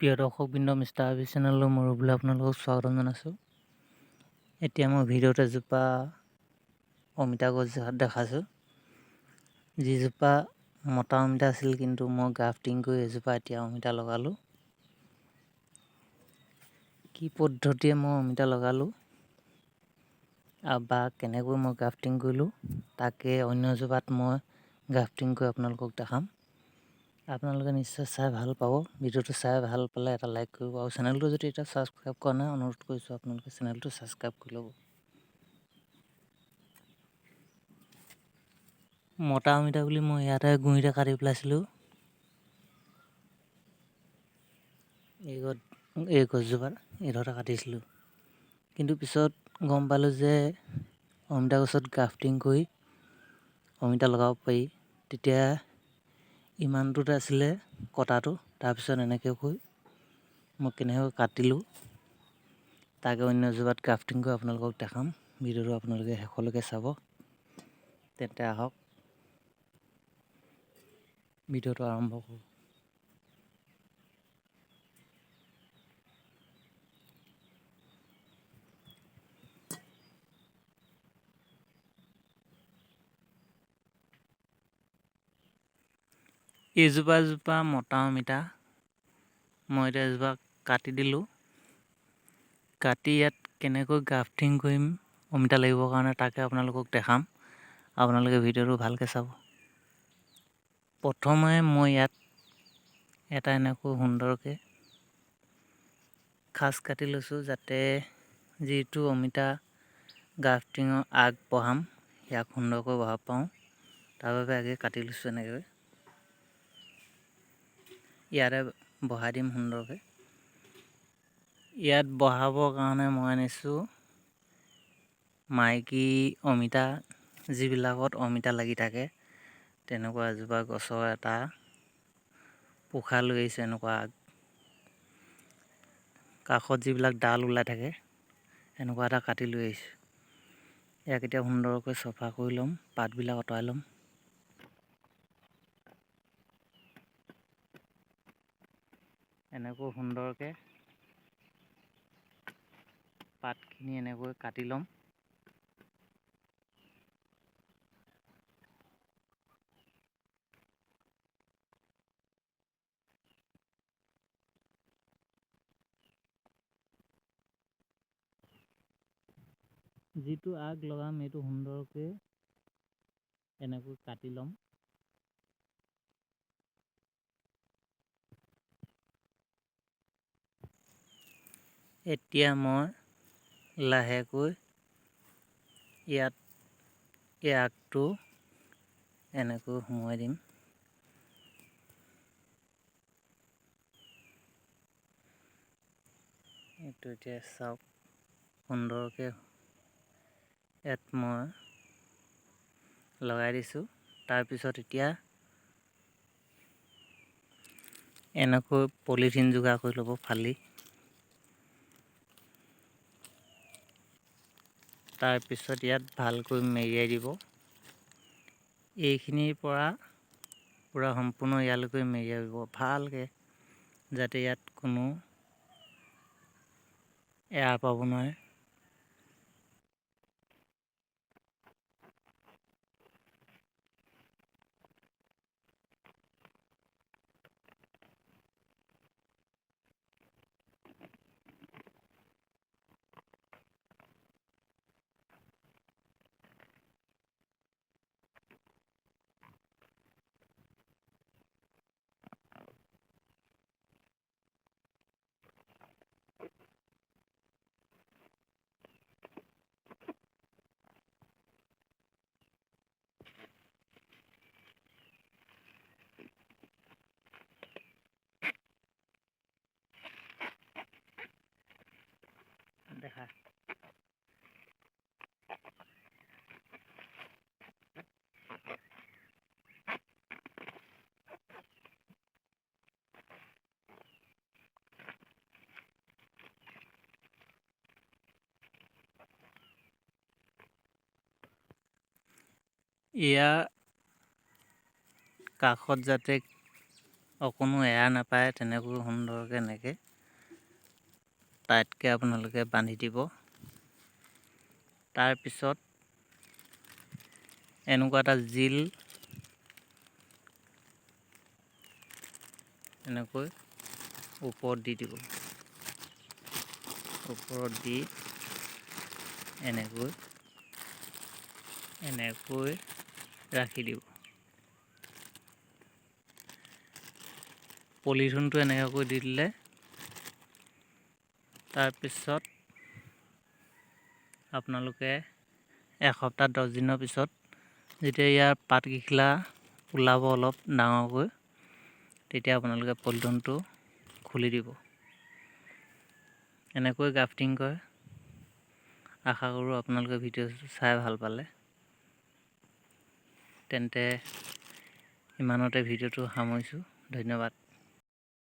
প্ৰিয় দৰ্শকবৃন্দ, mister RB চেনেললৈ মোৰ বোলে আপোনালোকক স্বাগতম জনাইছোঁ। এতিয়া মই ভিডিঅ'ত এজোপা অমিতা গছ দেখাইছোঁ, যিজোপা মতা অমিতা আছিল, কিন্তু মই গ্ৰাফটিং কৰি এজোপা এতিয়া অমিতা লগালোঁ। কি পদ্ধতিৰে মই অমিতা লগালোঁ বা কেনেকৈ মই গ্ৰাফটিং কৰিলোঁ, তাকে অন্য এজোপাত মই গ্ৰাফটিং কৰি আপোনালোকক দেখাম। আপোনালোকে নিশ্চয় চাই ভাল পাব। ভিডিঅ'টো চাই ভাল পালে এটা লাইক কৰিব, আৰু চেনেলটো যদি এতিয়া ছাবস্ক্ৰাইব কৰা নাই, অনুৰোধ কৰিছোঁ আপোনালোকে চেনেলটো ছাবস্ক্ৰাইব কৰি ল'ব। মতা অমিতা বুলি মই ইয়াতে গুৰিতে কাটি পেলাইছিলোঁ। এই গছজোপাত এইডোখৰতে কাটিছিলোঁ, কিন্তু পিছত গম পালোঁ যে অমিতা গছত গ্ৰাফটিং কৰি অমিতা লগাব পাৰি। তেতিয়া ইমানটোতে আছিলে কটাটো, তাৰপিছত এনেকৈ কৈ মই কেনেকৈ কাটিলোঁ তাকে অন্য এজোপাত গ্ৰাফটিং কৰি আপোনালোকক দেখাম। ভিডিঅ'টো আপোনালোকে শেষলৈকে চাব। তেন্তে আহক ভিডিঅ'টো আৰম্ভ কৰোঁ। এজোপা মতা অমিতা মই এতিয়া এজোপা কাটি দিলোঁ। কাটি ইয়াত কেনেকৈ গ্ৰাফটিং কৰিম অমিতা লাগিবৰ কাৰণে, তাকে আপোনালোকক দেখাম। আপোনালোকে ভিডিঅ'টো ভালকৈ চাব। প্ৰথমে মই ইয়াত এটা এনেকৈ সুন্দৰকৈ খাচ কাটি লৈছোঁ, যাতে যিটো অমিতা গ্ৰাফটিঙৰ আগ বঢ়াম ইয়াক সুন্দৰকৈ বঢ়াব পাৰোঁ। তাৰ বাবে আগে কাটি লৈছোঁ এনেকৈ। ইয়াতে বহাই দিম সুন্দৰকৈ। ইয়াত বহাবৰ কাৰণে মই আনিছোঁ মাইকী অমিতা, যিবিলাকত অমিতা লাগি থাকে, তেনেকুৱা এজোপা গছৰ এটা পোখা লৈ আহিছোঁ। এনেকুৱা কাষত যিবিলাক ডাল ওলাই থাকে, এনেকুৱা এটা কাটি লৈ আহিছোঁ। ইয়াক এতিয়া সুন্দৰকৈ চফা কৰি ল'ম, পাতবিলাক আঁতৰাই ল'ম। এনেকৈ সুন্দৰকৈ পাতখিনি এনেকৈ কাটি ল'ম। যিটো আগ লগাম এইটো সুন্দৰকৈ এনেকৈ কাটি ল'ম। এতিয়া মই লাহেকৈ ইয়াত এই আগটো এনেকৈ সোমোৱাই দিম। এইটো এতিয়া চাওক সুন্দৰকৈ ইয়াত মই লগাই দিছোঁ। তাৰপিছত এতিয়া এনেকৈ পলিথিন যোগাৰ কৰি ল'ব ফালি। তাৰপিছত ইয়াত ভালকৈ মেৰিয়াই দিব। এইখিনিৰ পৰা পূৰা সম্পূৰ্ণ ইয়ালৈকে মেৰিয়াই দিব ভালকৈ, যাতে ইয়াত কোনো এৰা পাব নোৱাৰে। দেখা ইয়াৰ কাষত যাতে অকণো এয়াৰ নাপায় তেনেকৈ সুন্দৰকৈ এনেকৈ টাইটকৈ আপোনালোকে বান্ধি দিব। তাৰপিছত এনেকুৱা এটা জিল এনেকৈ ওপৰত দি দিব। ওপৰত দি এনেকৈ ৰাখি দিব। পলিথিনটো এনেকৈ দি দিলে তাৰপিছত আপোনালোকে এসপ্তাহ 10 দিনৰ পিছত যেতিয়া ইয়াৰ পাতকেইখিলা ওলাব অলপ ডাঙৰকৈ, তেতিয়া আপোনালোকে পলিথিনটো খুলি দিব। এনেকৈ গ্ৰাফটিং কৰে। আশা কৰোঁ আপোনালোকে ভিডিঅ'টো চাই ভাল পালে। তেন্তে ইমানতে ভিডিঅ'টো সামৰিছোঁ। ধন্যবাদ।